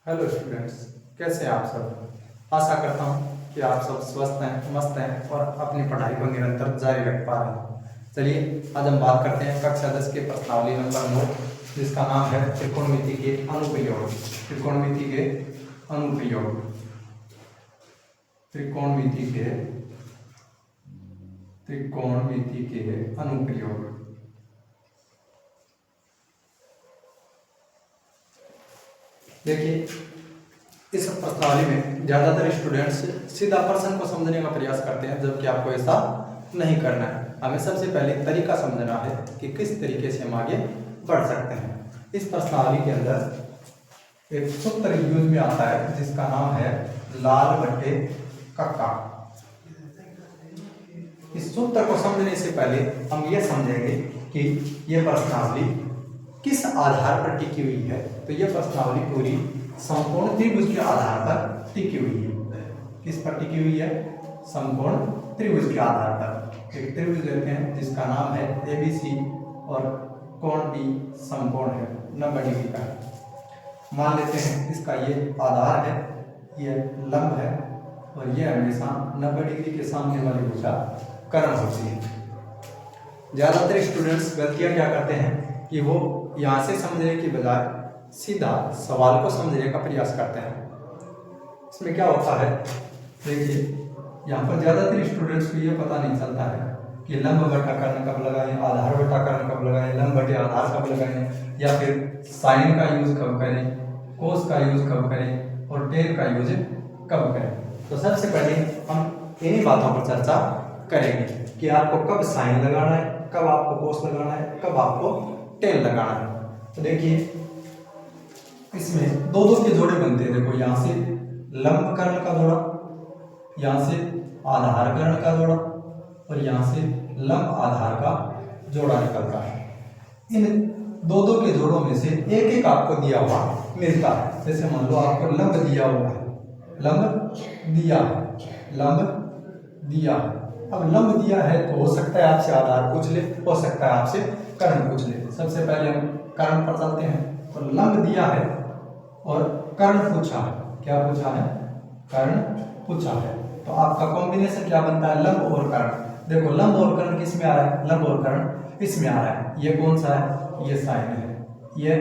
Hello students, कैसे हैं आप सब। आशा करता हूँ कि आप सब स्वस्थ हैं, मस्त हैं और अपनी पढ़ाई को निरंतर जारी रख पा रहे हैं। चलिए आज हम बात करते हैं कक्षा 10 के प्रश्नावली नंबर 9, जिसका नाम है त्रिकोणमिति के अनुप्रयोग। त्रिकोणमिति के अनुप्रयोग। त्रिकोणमिति के त्रिकोणमिति के अनुप्रयोग। देखिए, इस प्रश्नावली में ज्यादातर स्टूडेंट्स सीधा प्रश्न को समझने का प्रयास करते हैं, जबकि आपको ऐसा नहीं करना है। हमें सबसे पहले तरीका समझना है कि किस तरीके से हम आगे बढ़ सकते हैं। इस प्रश्नावली के अंदर एक सूत्र यूज में आता है जिसका नाम है लाल बट्टे कक्का। इस सूत्र को समझने से पहले हम यह समझेंगे कि यह प्रश्नावली किस आधार पर टिकी हुई है। तो यह प्रश्नावली पूरी समकोण त्रिभुज के आधार पर टिकी हुई है। किस पर टिकी हुई है? समकोण त्रिभुज के आधार पर। एक त्रिभुज लेते हैं जिसका नाम है ABC और कोण D समकोण है, 90 डिग्री का है। मान लेते हैं इसका ये आधार है, ये लंब है और ये हमेशा 90 डिग्री के सामने वाली भुजा कर्ण होती है। ज्यादातर स्टूडेंट्स गलतियां क्या करते हैं कि वो यहाँ से समझने की बजाय सीधा सवाल को समझने का प्रयास करते हैं। इसमें क्या होता है, देखिए यहाँ पर ज्यादातर स्टूडेंट्स को ये पता नहीं चलता है कि लंब बटा कर्ण कब लगाएं, आधार बटा कर्ण कब लगाएं, लंब बटे आधार कब लगाएं, या फिर साइन का यूज कब करें, कोस का यूज कब करें और टेन का यूज कब करें। तो सबसे पहले हम इन्हीं बातों पर चर्चा करेंगे कि आपको कब साइन लगाना है, कब आपको कोस लगाना है, कब आपको टेन लगाना है। तो देखिए इसमें दो दो के जोड़े बनते हैं। देखो यहाँ से लंब कर्ण का जोड़ा, यहाँ से आधार कर्ण का जोड़ा और यहाँ से लंब आधार का जोड़ा निकलता है। इन दो दो के जोड़ों में से एक एक आपको दिया हुआ मिलता है। जैसे मान लो आपको लंब दिया हुआ है, लंब दिया है, लंब दिया है। अब लंब दिया है तो हो सकता है आपसे आधार पूछ ले, हो सकता है आपसे कर्ण पूछ ले। सबसे पहले हम कर्ण पर चलते हैं। तो लंब दिया है और कर्ण पूछा है। क्या पूछा है? कर्ण पूछा है। तो आपका कॉम्बिनेशन क्या बनता है? लंब और कर्ण। देखो लंब और कर्ण किस में आ रहा है? लंब और कर्ण इसमें आ रहा है। ये कौन सा है? ये साइन है, ये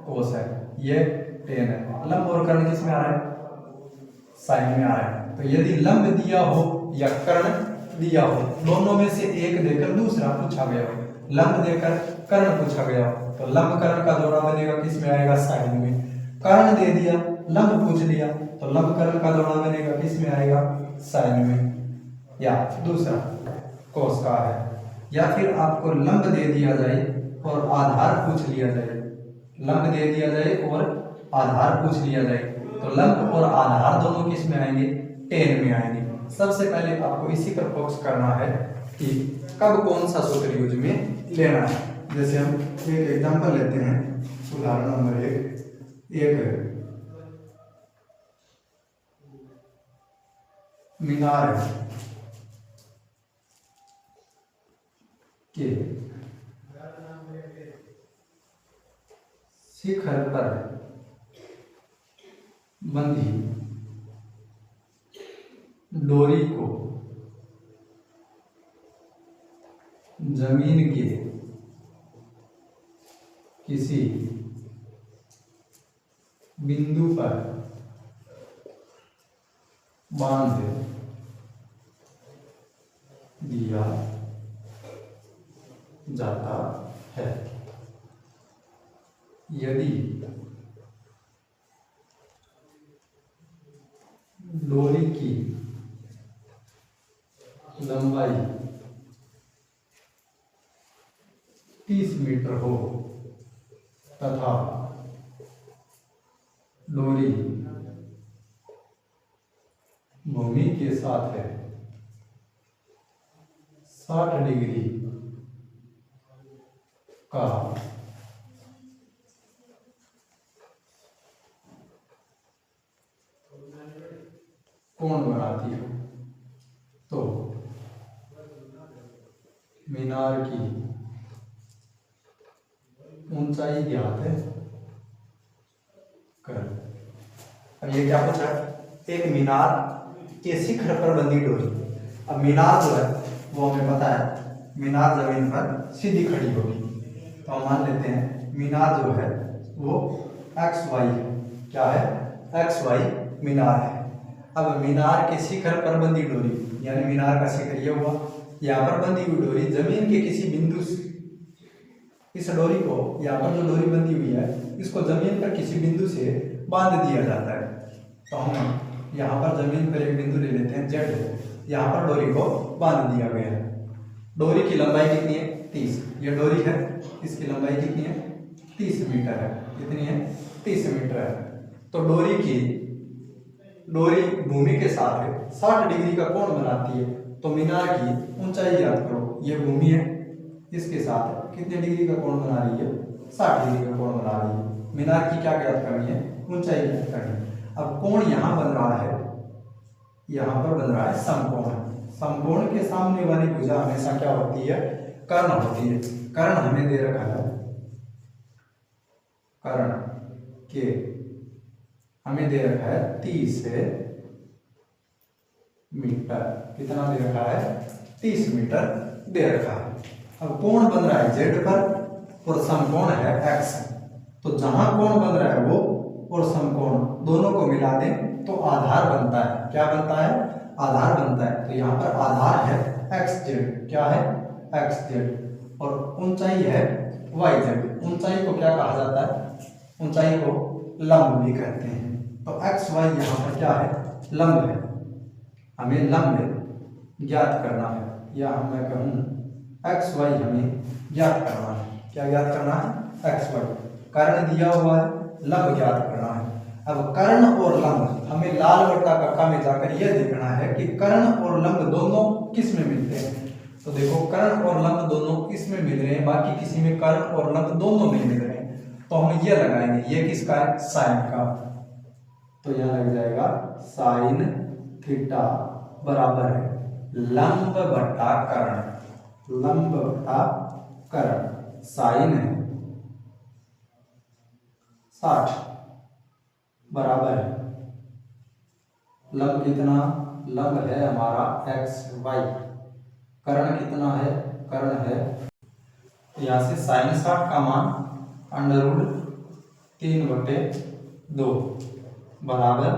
कोस है, ये टेन है। लंब और कर्ण किस में आ रहा है? साइन में आ रहा है। तो यदि लंब दिया हो या कर्ण दिया हो, दोनों में से एक देकर दूसरा पूछा गया हो, लंब देकर कर्ण पूछा गया हो, तो लंब कर्ण का जोड़ा बनेगा किस में आएगा? साइन में। कर्ण दे दिया, लंब पूछ लिया, तो लंब कर्ण का जोड़ा बनेगा किस में आएगा? साइन में। या दूसरा कोस का है। या फिर आपको लंब दे दिया जाए और आधार पूछ लिया जाए, लंब दे दिया जाए और आधार पूछ लिया जाए, तो लंब और आधार दोनों किस में आएंगे? टेन में आएंगे। सबसे पहले आपको इसी पर फोकस करना है कि कब कौन सा सूत्र यूज में लेना है। जैसे हम एक एग्जांपल लेते हैं, उदाहरण नंबर एक मीनार के शिखर पर बंधी डोरी को जमीन के किसी बिंदु पर बांध दिया जाता है। यदि डोरी की लंबाई 30 मीटर हो तथा डोरी भूमि के साथ है 60 डिग्री का कोण बनाती है, तो मीनार की ऊंचाई ज्ञात है कर। अब ये क्या पूछा है, एक मीनार के शिखर पर बंधी डोरी। अब मीनार जो है वो हमें पता है मीनार जमीन पर सीधी खड़ी होगी, तो हम मान लेते हैं मीनार जो है वो एक्स वाई है। क्या है, एक्स वाई मीनार है। अब मीनार के शिखर पर बंधी डोरी, यानी मीनार का शिखर ये हुआ, यहाँ पर बंधी हुई डोरी जमीन के किसी बिंदु से, इस डोरी को, यहाँ पर जो डोरी बंधी हुई है इसको जमीन पर किसी बिंदु से बांध दिया जाता है। तो हम यहाँ पर जमीन पर एक बिंदु ले लेते हैं जेड, यहाँ पर डोरी को बांध दिया गया है। डोरी की लंबाई कितनी है, 30। ये डोरी है, इसकी लंबाई कितनी है, 30 मीटर है। कितनी है, 30 मीटर है। तो डोरी भूमि के साथ 60 डिग्री का कोण बनाती है। तो मीनार की ऊंचाई याद करो, ये भूमि है, इसके साथ कितने डिग्री का कोण बना रही है, 60 डिग्री का कोण बना रही है। मीनार की क्या ज्ञात करनी है, ऊंचाई ज्ञात करनी है। अब कोण यहाँ बन रहा है, यहाँ पर बन रहा है समकोण। समकोण के सामने वाली भुजा हमेशा क्या होती है, कर्ण होती है। कर्ण हमें दे रखा है, कर्ण के हमें दे रखा है 30 मीटर। कितना दे रखा है, 30 मीटर दे रखा है। अब कोण बन रहा है जेड पर और समकोण है एक्स। तो जहां कोण बन रहा है वो और समकोण दोनों को मिला दें तो आधार बनता है। क्या बनता है, आधार बनता है। तो यहाँ पर आधार है एक्स जेड। क्या है, एक्स जेड। और ऊंचाई है वाई जेड। ऊंचाई को क्या कहा जाता है, ऊंचाई को लंब भी कहते हैं। तो एक्स वाई यहाँ पर क्या है, लंब है। हमें लंब ज्ञात करना है, या मैं कहूँ एक्स वाई हमें ज्ञात करना है। क्या ज्ञात करना है, एक्स वाई। कर्ण दिया हुआ है, लंब ज्ञात करना है। अब कर्ण और लंब हमें लाल बट्टा कक्का में जाकर यह देखना है कि कर्ण और लंब दोनों किस में मिलते हैं। तो देखो कर्ण और लंब दोनों इसमें मिल रहे हैं, बाकी किसी में कर्ण और लंब दोनों नहीं मिल रहे हैं। तो हम ये लगाएंगे, ये किसका है, साइन का। तो यहाँ लग जाएगा साइन थीटा बराबर है लंब बट्टा कर्ण। लंब बट्टा कर्ण साइन है 60 बराबर है लंब कितना, लंब है हमारा एक्स वाई। कर्ण कितना है, कर्ण है, यहाँ से साइन 60 का मान √3/2 बराबर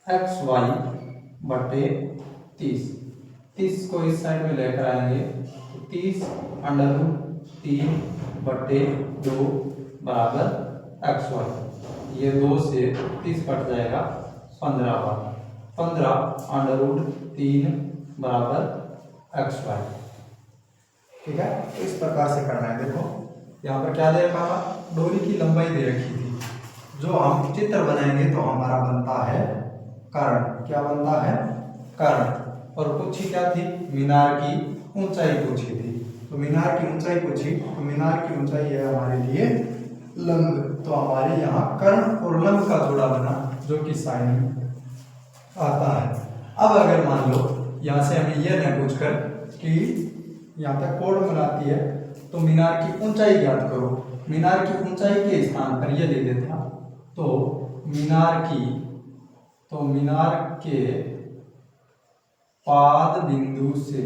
एक्स वाई बटे 30 को इस साइड में लेकर आएंगे तो 30 √3/2 बराबर एक्स वाई। ये 2 से 30 कट जाएगा, 15 बार 15 √3 बराबर एक्स वाई। ठीक है, तो इस प्रकार से करना है। देखो यहाँ पर क्या दे रखा था, डोरी की लंबाई दे रखी थी। जो हम चित्र बनाएंगे तो हमारा बनता है कर्ण। क्या बनता है, कर्ण। और पूछी क्या थी, मीनार की ऊंचाई पूछी थी। तो मीनार की ऊंचाई पूछी, तो मीनार की ऊंचाई है हमारे लिए लंब। तो हमारे यहाँ कर्ण और लंब का जोड़ा बना, जो कि साइन आता है। अब अगर मान लो यहाँ से हमें यह न पूछकर कि यहाँ तक कोण बनाती है तो मीनार की ऊंचाई ज्ञात करो। मीनार की ऊंचाई के स्थान पर यह ले देता, तो मीनार के पाद बिंदु से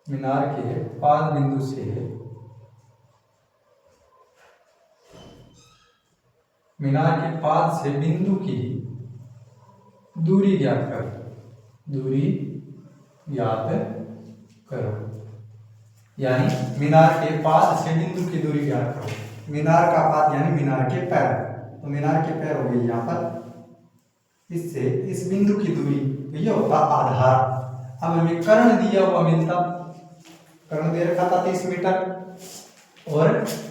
मीनार के पाद बिंदु से मीनार के पाद से बिंदु की दूरी ज्ञात करो। दूरी ज्ञात करो, यानी मीनार के पाद से बिंदु की दूरी ज्ञात करो। मीनार का पाद यानी मीनार के पैर, तो मीनार के पैर हो गए यहाँ पर, इससे इस बिंदु की दूरी, तो ये होगा आधार। अब हमें कर्ण दिया हुआ मिलता, कर्ण दे रखा था 30 मीटर और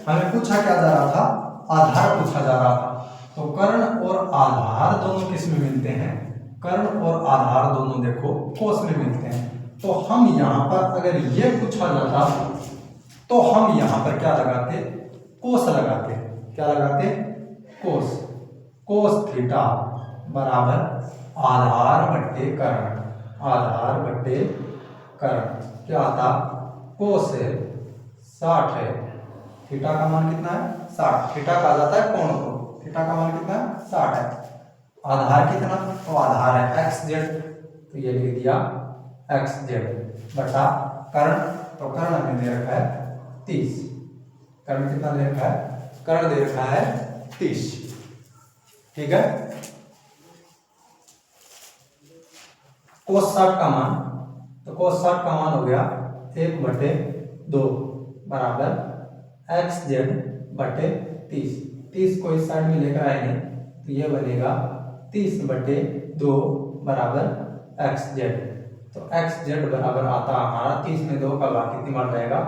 हमें पूछा क्या जा रहा था, आधार पूछा जा रहा था। तो कर्ण और आधार दोनों किस में मिलते हैं, कर्ण और आधार दोनों देखो कोस में मिलते हैं। तो हम यहाँ पर अगर ये पूछा जाता तो हम यहाँ पर क्या लगाते, कोस लगाते। क्या लगाते, कोस। कोस थीटा बराबर आधार बट्टे कर्ण। आधार बट्टे कर्ण क्या आता, कोस 60 है। थीटा का मान कितना है 60। थीटा कहा जाता है कोण को। थीटा का मान कितना है 60 है। आधार कितना, तो आधार है एक्स जेड, तो ये लिख दिया एक्स जेड बटा कर्ण, तो कर्ण हमें दे रखा है 30। कर्ण कितना दे रखा है, कर्ण दे रखा है 30। ठीक है। कोस 60 का मान, तो कोस 60 का मान हो गया 1/2 बराबर एक्स जेड बटे 30। 30 को इस साइड में लेकर आएंगे तो ये बनेगा 30/2 बराबर एक्स जेड। तो एक्स जेड बराबर आता हमारा 30 में 2 का भाग कितनी बार जाएगा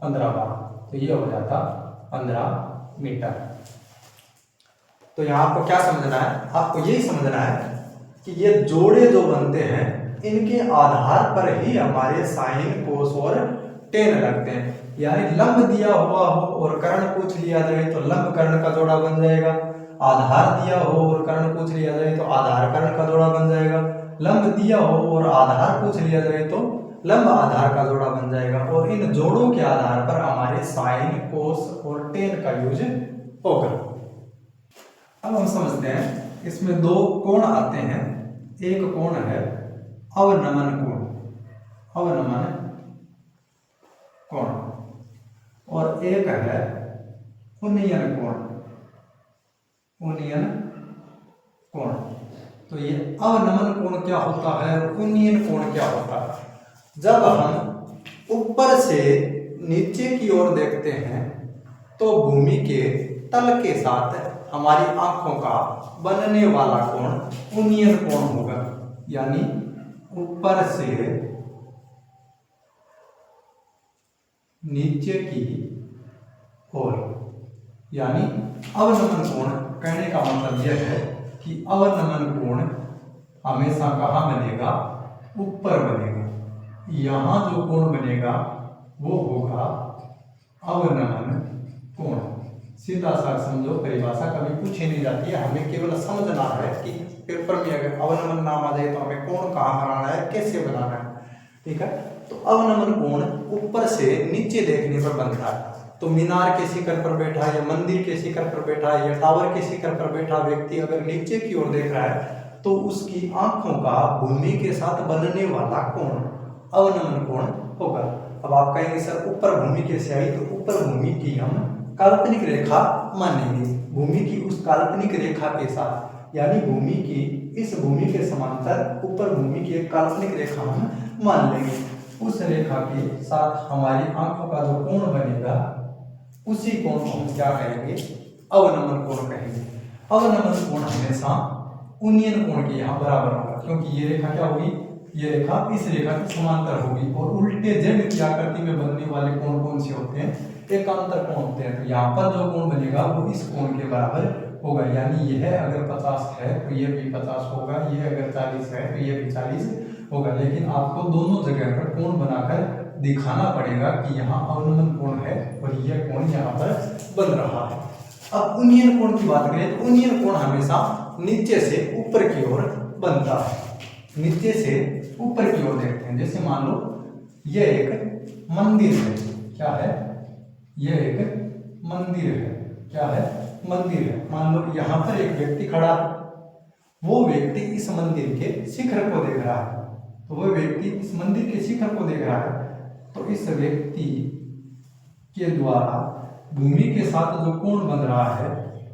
15 बार, तो ये हो जाता 15 मीटर। तो यहाँ आपको क्या समझना है, आपको यही समझना है कि ये जोड़े जो बनते हैं इनके आधार पर ही हमारे साइन कोस और टेन लगते हैं। यानी लंब दिया हुआ हो और कर्ण पूछ लिया जाए तो लंब कर्ण का जोड़ा बन जाएगा। आधार दिया हो और कर्ण पूछ लिया जाए तो आधार कर्ण का जोड़ा बन जाएगा। लंब दिया हो और आधार पूछ लिया जाए तो लंब आधार का जोड़ा बन जाएगा। और इन जोड़ों के आधार पर हमारे साइन कोस और टेन का यूज होगा। अब हम समझते हैं, इसमें दो कोण आते हैं। एक कोण है अवनमन कोण, अवनमन कोण, और एक है उन्नयन कोण, उन्नयन कोण। तो ये अवनमन कोण क्या होता है और उन्नयन कोण क्या होता है। जब हम ऊपर से नीचे की ओर देखते हैं तो भूमि के तल के साथ हमारी आंखों का बनने वाला कोण उन्नयन कोण होगा। यानी ऊपर से नीचे की ओर, यानी अवनमन कोण कहने का मतलब यह है कि अवनमन कोण हमेशा कहाँ बनेगा, ऊपर बनेगा। यहाँ जो कोण बनेगा वो होगा अवनमन कोण। सीधा सा समझो, परिभाषा कभी पूछी नहीं जाती है, हमें केवल समझना है कि पेपर में अगर अवनमन नाम आ जाए तो हमें कोण कहाँ बनाना है, कैसे बनाना है। ठीक है। तो अवनमन कोण ऊपर से नीचे देखने पर बनता है। तो मीनार के शिखर पर बैठा है या मंदिर के शिखर पर बैठा है या टावर के शिखर पर बैठा व्यक्ति अगर नीचे की ओर देख रहा है तो उसकी आंखों का भूमि के साथ बनने वाला कोण अवनमन कोण होगा। अब आप कहेंगे सर ऊपर भूमि कैसे आई, तो ऊपर भूमि की हम काल्पनिक रेखा मानेंगे। भूमि की उस काल्पनिक रेखा के साथ, यानी भूमि की इस भूमि के समांतर ऊपर भूमि की एक काल्पनिक रेखा हम मान लेंगे। उस रेखा के साथ हमारी आंखों का जो कोण बनेगा उसी कोण को हम क्या कहेंगे, अवनमन कोण कहेंगे। अवनमन कोण हमेशा उन्नयन कोण के यहाँ बराबर होगा, क्योंकि ये रेखा क्या होगी, ये रेखा इस रेखा के समांतर होगी। और उल्टे जेड की आकृति में बनने वाले कोण कौन से होते हैं, एकांतर कोण होते हैं। तो यहाँ पर जो कोण बनेगा वो इस कोण के बराबर होगा। यानी यह अगर 50 है तो ये भी 50 होगा, ये अगर 40 है तो ये भी 40 होगा। लेकिन आपको दोनों जगह पर कोण बनाकर दिखाना पड़ेगा कि यहाँ अवनमन कोण है और यह कोण यहाँ पर बन रहा है। अब उन्नयन कोण की बात करें तो उन्नयन कोण हमेशा नीचे से ऊपर की ओर बनता है। नीचे से ऊपर की ओर देखते हैं। जैसे मान लो यह एक मंदिर है, क्या है, यह एक मंदिर है, क्या है, मंदिर है। मान लो यहाँ पर एक व्यक्ति खड़ा है, वो व्यक्ति इस मंदिर के शिखर को देख रहा है। तो वो व्यक्ति इस मंदिर के शिखर को देख रहा है, तो इस व्यक्ति के द्वारा भूमि के साथ जो कोण बन रहा है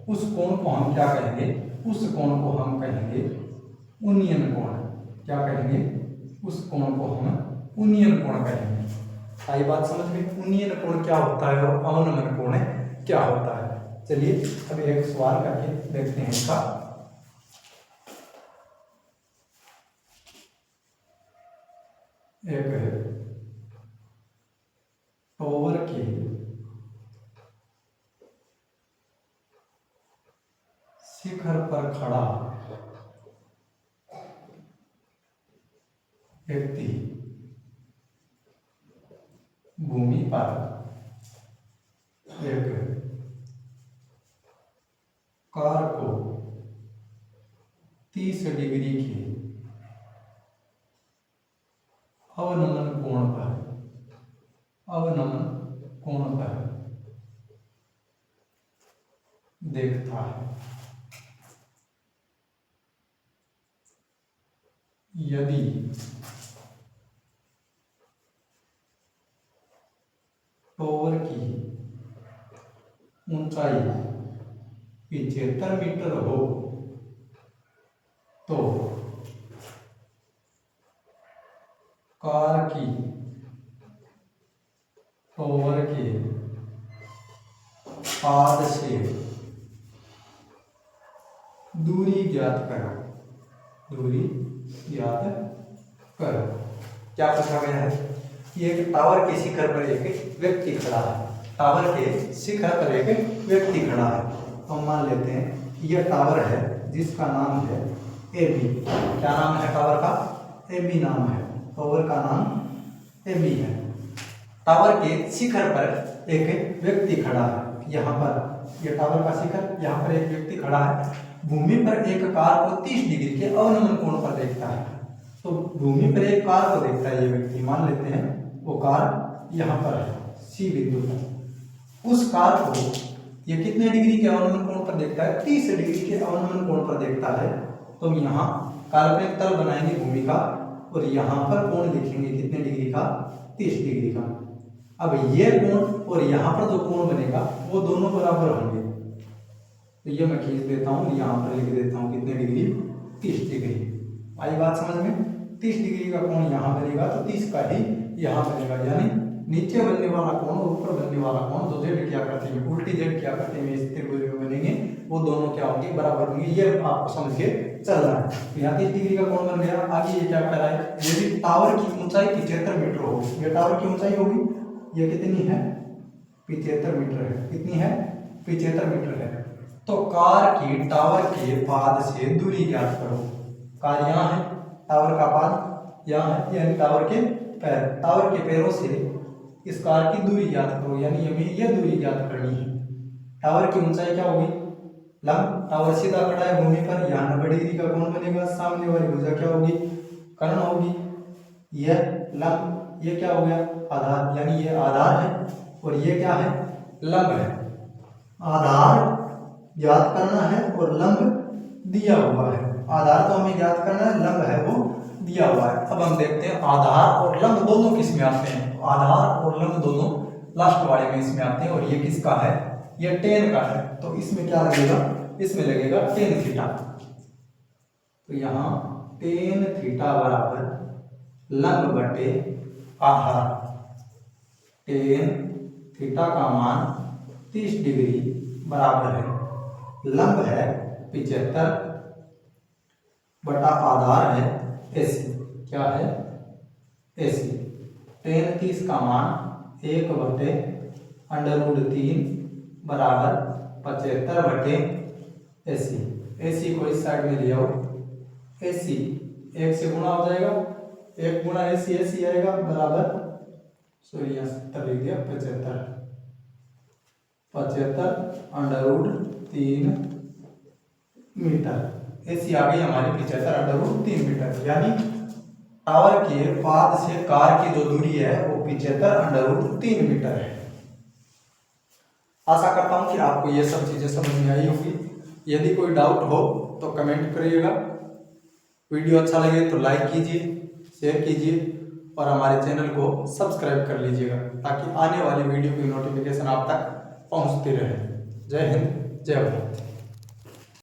उस कोण को हम क्या कहेंगे, उस कोण को हम कहेंगे उन्नयन कोण। क्या कहेंगे, उस कोण को हम उन्नयन कोण कहेंगे। आई बात समझ में, उन्नयन कोण क्या होता है और अवनमन कोण क्या होता है। चलिए अब एक सवाल करके देखते हैं इसका। एक है टावर के शिखर पर खड़ा व्यक्ति भूमि पर एक कार को 30 डिग्री के अवनमन कोण पर, अवनमन कोण पर देखता है। यदि टॉवर की ऊंचाई 75 मीटर हो तो कार की टॉवर के पाद से दूरी ज्ञात करो। दूरी ज्ञात करो। क्या पूछा गया है? ये एक टावर के शिखर पर एक व्यक्ति खड़ा है। टावर के शिखर पर एक व्यक्ति खड़ा है। तो मान लेते हैं यह टावर है जिसका नाम है AB। क्या नाम है टावर का? AB नाम है। टावर का नाम AB है। टावर के शिखर पर एक व्यक्ति खड़ा है। यहाँ पर यह टावर का शिखर, यहाँ पर एक व्यक्ति खड़ा है। भूमि पर एक कार को 30 डिग्री के अवनमन कोण पर देखता है। तो भूमि पर एक कार को देखता है ये व्यक्ति। मान लेते हैं वो कार यहाँ पर है C बिंदु पर। उस कार को ये कितने डिग्री के अवनमन कोण पर देखता है? 30 डिग्री के अवनमन कोण पर देखता है। तो हम यहाँ काल्पनिक तल बनाएंगे भूमि का और यहाँ पर कोण लिखेंगे कितने डिग्री का? 30 डिग्री का। अब ये कोण और यहाँ पर जो कोण बनेगा वो दोनों बराबर होंगे। तो ये मैं खींच देता हूँ, यहाँ पर लिख देता हूँ कितने डिग्री? 30 डिग्री। आई बात समझ में? 30 डिग्री का कोण यहाँ बनेगा तो 30 का ही यहाँ बनेगा। यानी नीचे बनने वाला कोण और ऊपर बनने वाला कोण जो जेड की आकृति में, उल्टी जेड की आकृति में इस त्रिभुज में बनेंगे, वो दोनों क्या होंगे? बराबर होंगे। ये आपको समझ के चलना है। तो यहाँ 30 डिग्री का कोण बन गया। आगे ये क्या कह रहा है? यदि टावर की ऊंचाई 75 मीटर हो, ये टावर की ऊंचाई होगी, ये कितनी है? 75 मीटर है। कितनी है? 75 मीटर है। तो कार की टावर के पाद से दूरी ज्ञात करो। कार यहाँ है, टावर का पाद यहाँ है, यानी टावर के पैर। टावर के पैरों से इस कार की दूरी ज्ञात करो, यानी हमें यह दूरी ज्ञात करनी है। टावर की ऊंचाई क्या होगी? लंब। टावर सीधा खड़ा है भूमि पर, यहाँ 90 डिग्री का कोण बनेगा। सामने वाली भुजा क्या होगी? कर्ण होगी। यह लंब, ये क्या हो गया? आधार, यानी ये आधार है और ये क्या है? लंब है। आधार ज्ञात करना है और लंब दिया हुआ है। आधार तो हमें ज्ञात करना है, लंब है वो दिया हुआ है। अब हम देखते हैं आधार और लंब दोनों किस में आते हैं। आधार और लंब दोनों लास्ट वाले में इसमें आते हैं। और ये किसका है? ये tan का है। तो इसमें क्या लगेगा? इसमें लगेगा tan थीटा। तो यहाँ tan थीटा बराबर लंब बटे आधार। tan थीटा का मान 30 डिग्री बराबर है, लंब है 75 बटा आधार है AC। क्या है? AC। tan 30 का मान 1/√3 बराबर 75 बटे AC। AC को इस साइड में ले आओ। AC 1 से गुणा हो जाएगा, 1 गुणा AC आएगा बराबर, सॉरी यहाँ 70 लिख दिया, 75/√3 मीटर। AC आ गई हमारी 75/3 मीटर। यानी टावर के पाद से कार की जो दूरी है वो 75/3 मीटर है। आशा करता हूं कि आपको ये सब चीजें समझ में आई होगी। यदि कोई डाउट हो तो कमेंट करिएगा। वीडियो अच्छा लगे तो लाइक कीजिए, शेयर कीजिए और हमारे चैनल को सब्सक्राइब कर लीजिएगा ताकि आने वाली वीडियो की नोटिफिकेशन आप तक पहुंचती रहे। जय हिंद, जय भारत।